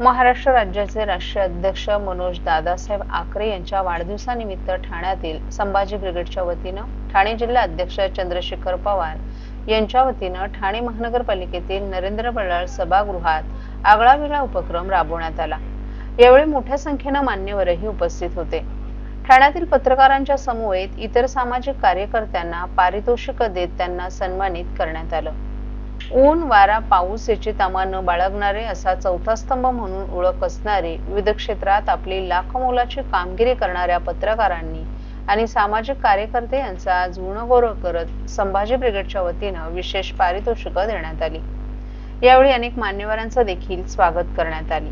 महाराष्ट्र राज्याचे राष्ट्रीय अध्यक्ष मनोज दादासाहेब आकरे यांच्या वाढदिवसानिमित्त ठाण्यातील संभाजी ब्रिगेडच्या वतीनं ठाणे जिल्हा अध्यक्ष चंद्रशेखर पवार यांच्या वतीनं ठाणे महानगरपालिकेतील नरेंद्र बल्लाळ सभागृहात आगळावेगळा उपक्रम राबवण्यात आला। यावेळी मोठ्या संख्येने मान्यवरही उपस्थित होते। ठाण्यातील पत्रकारांच्या समवेत इतर सामाजिक कार्यकर्त्यांना पारितोषिक देत त्यांना सन्मानित करण्यात आलं। ऊन वारा पाऊस याची तमा न बाळगणारे असा चौथा स्तंभ म्हणून ओळख असणारे विविध क्षेत्रात आपली लाखमोलाची कामगिरी करणाऱ्या पत्रकारांनी आणि सामाजिक कार्यकर्ते यांचा आज गुणगौरव करत संभाजी ब्रिगेडच्या वतीनं विशेष पारितोषिक देण्यात आली। यावेळी अनेक मान्यवरांचं देखील स्वागत करण्यात आले।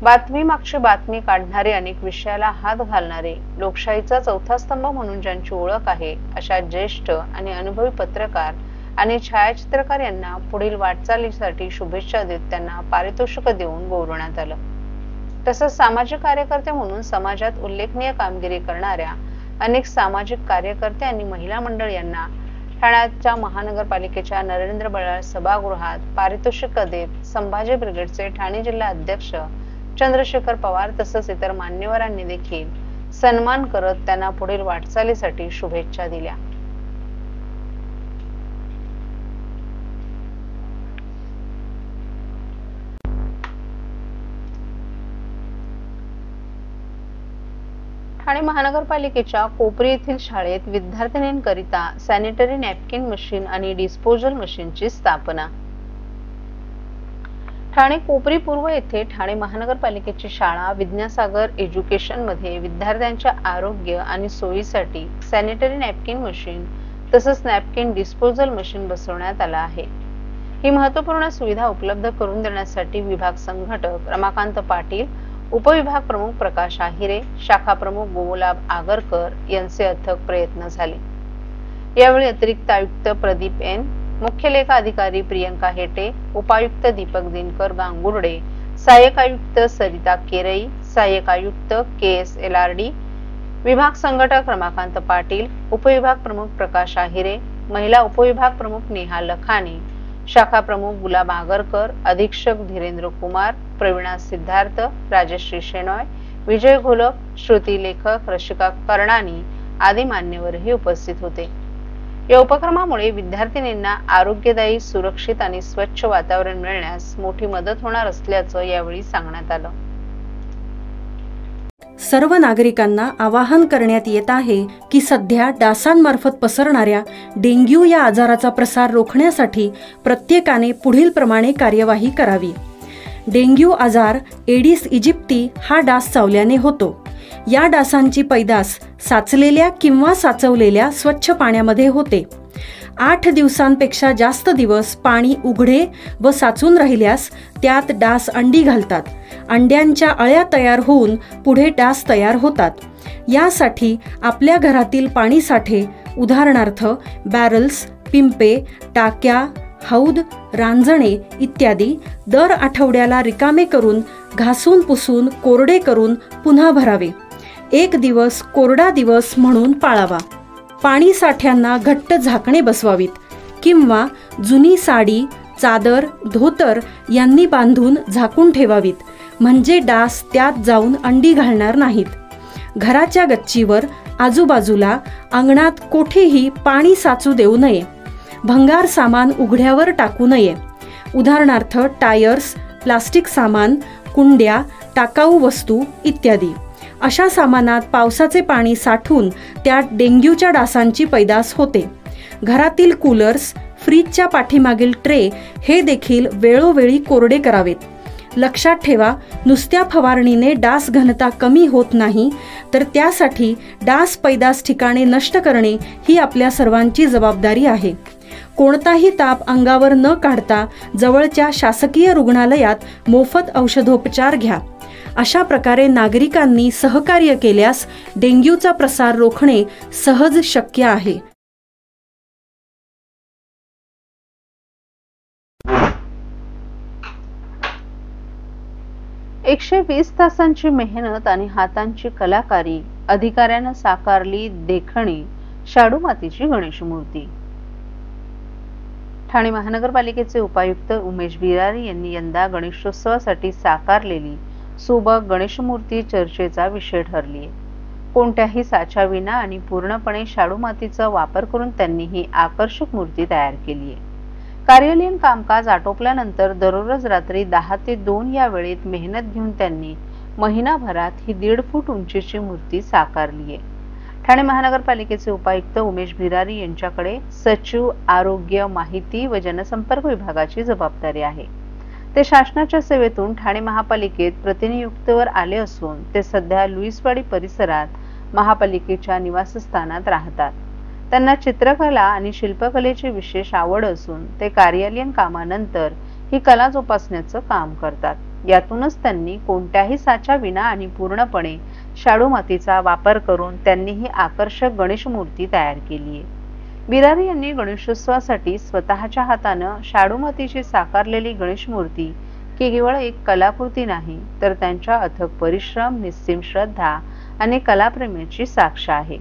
बातमी मागची बातमी काढणारे, अनेक विषयाला हात घालणारे, लोकशाहीचा चौथा स्तंभ म्हणून ज्यांची ओळख आहे अशा ज्येष्ठ आणि अनुभवी पत्रकार आणि छायाचित्रकार यांना पुढील वाटचालीसाठी शुभेच्छा देत त्यांना पारितोषिक देऊन गौरवण्यात आलं। तसंच सामाजिक कार्यकर्ते म्हणून समाजात उल्लेखनीय कामगिरी करणाऱ्या अनेक सामाजिक कार्यकर्ते आणि महिला मंडळ यांना ठाण्याच्या महानगरपालिकेच्या नरेंद्र बल्लाळ सभागृहात पारितोषिक देत संभाजी ब्रिगेडचे ठाणे जिल्हा अध्यक्ष चंद्रशेखर पवार तसंच इतर मान्यवरांनी देखील सन्मान करत त्यांना पुढील वाटचालीसाठी शुभेच्छा दिल्या। ठाणे महानगरपालिकेच्या कोपरी येथील शाळेत विद्यार्थिनींकरिता सॅनिटरी नॅपकिन मशीन आणि डिस्पोजल मशीनची स्थापना। ठाणे कोपरी पूर्व येथे ठाणे महानगरपालिकेची शाळा विद्यासागर एज्युकेशन मध्ये विद्यार्थ्यांच्या आरोग्य आणि सोयीसाठी सॅनिटरी नॅपकिन मशीन तसंच नॅपकिन डिस्पोजल मशीन बसवण्यात आला आहे। ही महत्त्वपूर्ण सुविधा उपलब्ध करून देण्यासाठी विभाग संघटक रमाकांत पाटील, उपविभाग प्रमुख प्रकाश आहिरे, शाखा प्रमुख गुलाब आगरकर यांचे अथक प्रयत्न झाले। यावेळी अतिरिक्त आयुक्त प्रदीप एन, मुख्य लेखा अधिकारी प्रियंका हेटे, उपायुक्त दीपक दिनकर गांगुर्डे, सहाय्यक आयुक्त सरिता केरई, सहाय्यक आयुक्त KSLRD, विभाग संघटक रमाकांत पाटील, उपविभाग प्रमुख प्रकाश आहिरे, महिला उपविभाग प्रमुख नेहा लखानी, शाखा प्रमुख गुलाब आगरकर, अधीक्षक धीरेंद्र कुमार, प्रवीणा सिद्धार्थ, राजश्री शेनॉय, विजय घोलक, श्रुती लेखक, रशिका कर्णानी आदी मान्यवरही उपस्थित होते। या उपक्रमामुळे विद्यार्थिनींना आरोग्यदायी, सुरक्षित आणि स्वच्छ वातावरण मिळण्यास मोठी मदत होणार असल्याचं यावेळी सांगण्यात आलं। सर्व नागरिकांना आवाहन करण्यात येत आहे की सध्या डासांमार्फत पसरणाऱ्या डेंग्यू या आजाराचा प्रसार रोखण्यासाठी प्रत्येकाने पुढील प्रमाणे कार्यवाही करावी। डेंग्यू आजार एडिस इजिप्ती हा डास चावल्याने होतो। या डासांची पैदास साचलेल्या किंवा साचवलेल्या स्वच्छ पाण्यामध्ये होते। 8 दिवसांपेक्षा जास्त दिवस पाणी उघडे व साचून राहिल्यास त्यात डास अंडी घालतात। अंड्यांच्या अळ्या तयार होऊन पुढे डास तयार होतात। यासाठी आपल्या घरातील पाणी साठे उदाहरणार्थ बॅरल्स, पिंपे, टाक्या, हौद, रांजणे इत्यादी दर आठवड्याला रिकामे करून घासून पुसून कोरडे करून पुन्हा भरावे। 1 दिवस कोरडा दिवस म्हणून पाळावा। पाणी साठ्यांना घट्ट झाकणे बसवावीत किंवा जुनी साडी, चादर, धोतर यांनी बांधून झाकून ठेवावीत, म्हणजे डास त्यात जाऊन अंडी घालणार नाहीत। घराच्या गच्चीवर, आजूबाजूला, अंगणात कोठेही पाणी साचू देऊ नये। भंगार सामान उघड्यावर टाकू नये, उदाहरणार्थ टायर्स, प्लास्टिक सामान, कुंड्या, टाकाऊ वस्तू इत्यादी। अशा सामानात पावसाचे पाणी साठून त्यात डेंग्यूच्या डासांची पैदास होते। घरातील कूलर्स, फ्रीजच्या पाठीमागील ट्रे हे देखील वेळोवेळी कोरडे करावेत। लक्षात ठेवा, नुसत्या फवारणीने डास घनता कमी होत नाही, तर त्यासाठी डास पैदास ठिकाणे नष्ट करणे ही आपल्या सर्वांची जबाबदारी आहे। कोणताही ताप अंगावर न काढता जवळच्या शासकीय रुग्णालयात मोफत औषधोपचार घ्या। अशा प्रकारे नागरिकांनी सहकार्य केल्यास डेंग्यूचा प्रसार रोखणे सहज शक्य आहे। 120 तासांची मेहनत आणि हातांची कलाकारी, अधिकाऱ्यानं साकारली देखणी शाडू मातीची गणेश मूर्ती। ठाणे महानगरपालिकेचे उपायुक्त उमेश बिरारी यांनी यंदा गणेशोत्सवासाठी साकारलेली सुबक गणेश मूर्ती चर्चेचा विषय ठरली आहे. कोणत्याही साच्याविना आणि पूर्णपणे शाडू मातीचा वापर करून त्यांनी ही आकर्षक मूर्ती तयार केली आहे. कार्यालयीन कामकाज आटोपल्यानंतर दररोज रात्री 10 ते 2 या वेळेत मेहनत घेऊन त्यांनी महिनाभरात ही 1.5 फूट उंचीची मूर्ती साकारली आहे. ठाणे महानगरपालिकेचे उपायुक्त उमेश बिरारी यांच्याकडे सचिव, आरोग्य, माहिती व जनसंपर्क विभागाची जबाबदारी आहे. ते शासनाच्या सेवेतून ठाणे महापालिकेत प्रतिनियुक्तीवर आले असून ते सध्या लुईसवाडी परिसरात महापालिकेच्या निवासस्थानात राहतात. त्यांना चित्रकला आणि शिल्पकलेची विशेष आवड असून ते कार्यालयीन कामानंतर ही कला जोपासण्याचं काम करतात. यातूनच त्यांनी कोणत्याही साच्याविना आणि पूर्णपणे शाडू मातीचा वापर करून त्यांनी ही आकर्षक गणेश मूर्ती तयार केली आहे. बिरारी यांनी गणेशोत्सवासाठी स्वतःच्या हातानं शाडू मातीची साकारलेली गणेश मूर्ती केवळ एक कलाकृती नाही, तर त्यांच्या अथक परिश्रम, निस्सीम श्रद्धा आणि कलाप्रेमाची साक्ष आहे.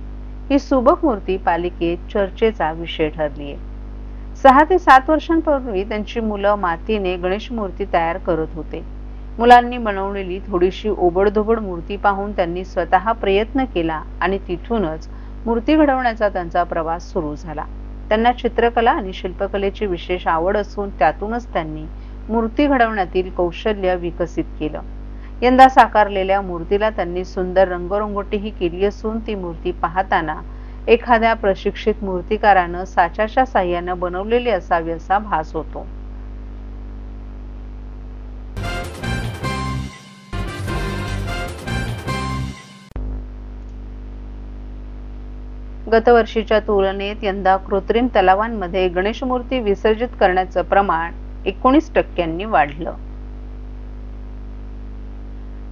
ही सुबक मूर्ती पालिकेत चर्चेचा विषय ठरली आहे. 6 ते 7 वर्षांपूर्वी त्यांची मुलं मातीने गणेश मूर्ती तयार करत होते. मुलांनी बनवलेली थोडीशी ओबडधोबड मूर्ती पाहून त्यांनी स्वतः प्रयत्न केला आणि तिथूनच मूर्ती घडवण्याचा त्यांचा प्रवास सुरू झाला. त्यांना चित्रकला आणि शिल्पकलेची विशेष आवड असून त्यातूनच त्यांनी मूर्ती घडवण्यातील कौशल्य विकसित केलं. यंदा साकारलेल्या मूर्तीला त्यांनी सुंदर रंगरंगोटीही केली असून ती मूर्ती पाहताना एखाद्या प्रशिक्षित मूर्तिकारानं साच्याच्या साह्यानं बनवलेली असावी असा भास होतो. गतवर्षीच्या तुलनेत यंदा कृत्रिम तलावांमध्ये गणेश मूर्ती विसर्जित करण्याचं प्रमाण 19% वाढलं.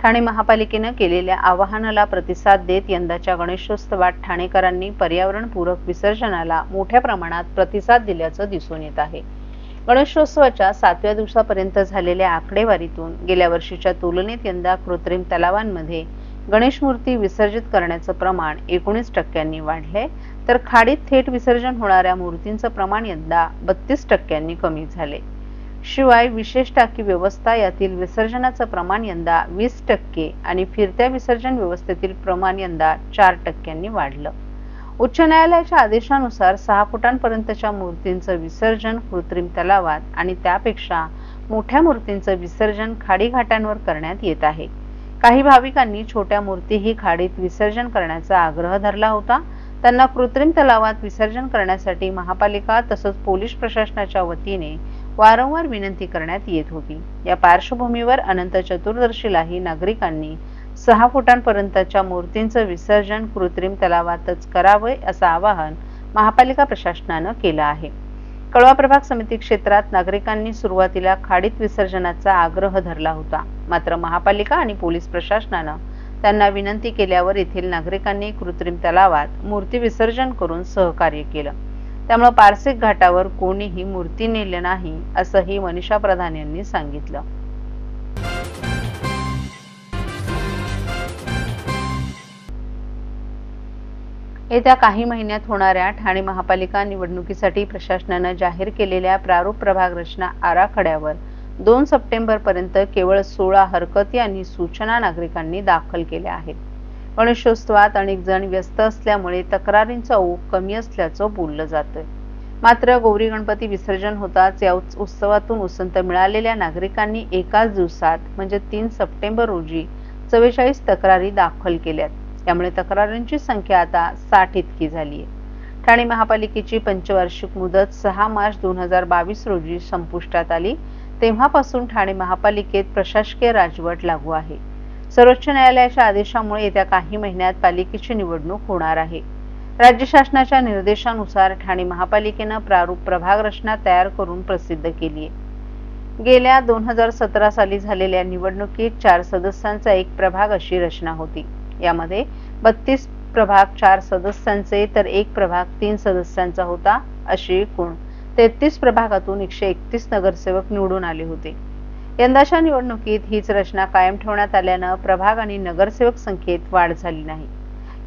ठाणे महापालिकेनं केलेल्या आवाहनाला प्रतिसाद देत यंदाच्या गणेशोत्सवात ठाणेकरांनी पर्यावरणपूरक विसर्जनाला मोठ्या प्रमाणात प्रतिसाद दिल्याचं दिसून येत आहे. गणेशोत्सवाच्या 7व्या दिवसापर्यंत झालेल्या आकडेवारीतून गेल्या वर्षीच्या तुलनेत यंदा कृत्रिम तलावांमध्ये गणेश मूर्ती विसर्जित करण्याचं प्रमाण 19% वाढले, तर खाडीत थेट विसर्जन होणाऱ्या मूर्तींचं प्रमाण यंदा 32% कमी झाले. शिवाय विशेष टाकी व्यवस्था यातील विसर्जनाचं प्रमाण यंदा 20% आणि फिरत्या विसर्जन व्यवस्थेतील प्रमाण यंदा 4% वाढलं. उच्च न्यायालयाच्या आदेशानुसार 6 फुटांपर्यंतच्या मूर्तींचं विसर्जन कृत्रिम तलावात आणि त्यापेक्षा मोठ्या मूर्तींचं विसर्जन खाडी घाटांवर करण्यात येत आहे. काही भाविकांनी छोट्या मूर्तीही खाडीत विसर्जन करण्याचा आग्रह धरला होता. त्यांना कृत्रिम तलावात विसर्जन करण्यासाठी महापालिका तसंच पोलीस प्रशासनाच्या वतीने वारंवार विनंती करण्यात येत होती. या पार्श्वभूमीवर अनंत चतुर्दशीलाही नागरिकांनी 6 फुटांपर्यंतच्या मूर्तींचं विसर्जन कृत्रिम तलावातच करावे असं आवाहन महापालिका प्रशासनानं केलं आहे. कळवा प्रभाग समिती क्षेत्रात नागरिकांनी सुरुवातीला खाडीत विसर्जनाचा आग्रह धरला होता. मात्र महापालिका आणि पोलीस प्रशासनानं त्यांना विनंती केल्यावर येथील नागरिकांनी कृत्रिम तलावात मूर्ती विसर्जन करून सहकार्य केलं. त्यामुळे पारसिक घाटावर कोणीही मूर्ती नेले नाही असंही मनीषा प्रधान यांनी सांगितलं. येत्या काही महिन्यात होणाऱ्या ठाणे महापालिका निवडणुकीसाठी प्रशासनानं जाहीर केलेल्या प्रारूप प्रभाग रचना आराखड्यावर 2 सप्टेंबरपर्यंत केवळ 16 हरकती आणि सूचना नागरिकांनी दाखल केल्या आहेत. गणेशोत्सवात अनेक जण व्यस्त असल्यामुळे तक्रारींचा ओघ कमी असल्याचं बोललं जातंय. मात्र गौरी गणपती विसर्जन होताच या उत्सवातून उसंत मिळालेल्या नागरिकांनी एकाच दिवसात म्हणजे 3 सप्टेंबर रोजी 44 तक्रारी दाखल केल्यात. त्यामुळे तक्रारींची संख्या आता 60 इतकी झाली आहे. ठाणे महापालिकेची पंचवार्षिक मुदत 6 मार्च 2022 रोजी संपुष्टात आली. तेव्हापासून ठाणे महापालिकेत प्रशासकीय राजवट लागू आहे. सर्वोच्च न्यायालयाच्या आदेशामुळे येत्या काही महिन्यात पालिकेची निवडणूक होणार आहे. राज्य शासनाच्या निर्देशानुसार ठाणे महापालिकेनं प्रारूप प्रभाग रचना तयार करून प्रसिद्ध केली आहे. गेल्या 2017 साली झालेल्या निवडणुकीत 4 सदस्यांचा एक प्रभाग अशी रचना होती. यामध्ये 32 प्रभाग 4 सदस्यांचे तर एक प्रभाग 3 सदस्यांचा होता. अशी एकूण 33 प्रभागातून 131 नगरसेवक निवडून आले होते. यंदाच्या निवडणुकीत हीच रचना कायम ठेवण्यात आल्यानं प्रभाग आणि नगरसेवक संख्येत वाढ झाली नाही.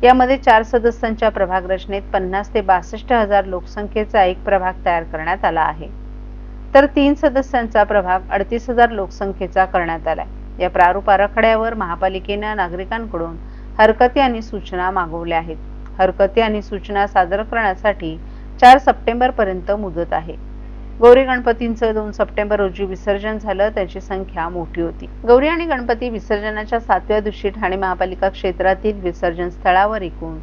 यामध्ये 4 सदस्यांच्या प्रभाग रचनेत 50 ते 62 हजार लोकसंख्येचा एक प्रभाग तयार करण्यात आला आहे. तर 3 सदस्यांचा प्रभाग 38,000 लोकसंख्येचा करण्यात आलाय. या प्रारूप आराखड्यावर महापालिकेने नागरिकांकडून हरकती आणि सूचना मागवल्या आहेत. हरकती आणि सूचना सादर करण्यासाठी 4 सप्टेंबर पर्यंत मुदत आहे. गौरी गणपतींचं 2 सप्टेंबर रोजी विसर्जन झालं. त्याची संख्या मोठी होती. गौरी आणि गणपती विसर्जनाच्या 7व्या दिवशी ठाणे महापालिका क्षेत्रातील विसर्जन स्थळावर एकूण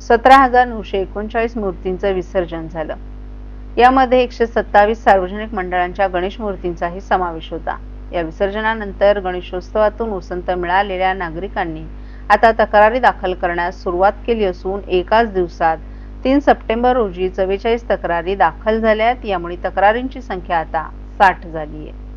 17,939 मूर्तींचं विसर्जन झालं. यामध्ये 127 सार्वजनिक मंडळांच्या गणेश मूर्तींचाही समावेश होता. या विसर्जनानंतर गणेशोत्सवातून उसंत मिळालेल्या नागरिकांनी आता तक्रारी दाखल करण्यास सुरुवात केली असून एकाच दिवसात 3 सप्टेंबर रोजी 44 तक्रारी दाखल झाल्यात. यामुळे तक्रारींची संख्या आता 60 झाली आहे.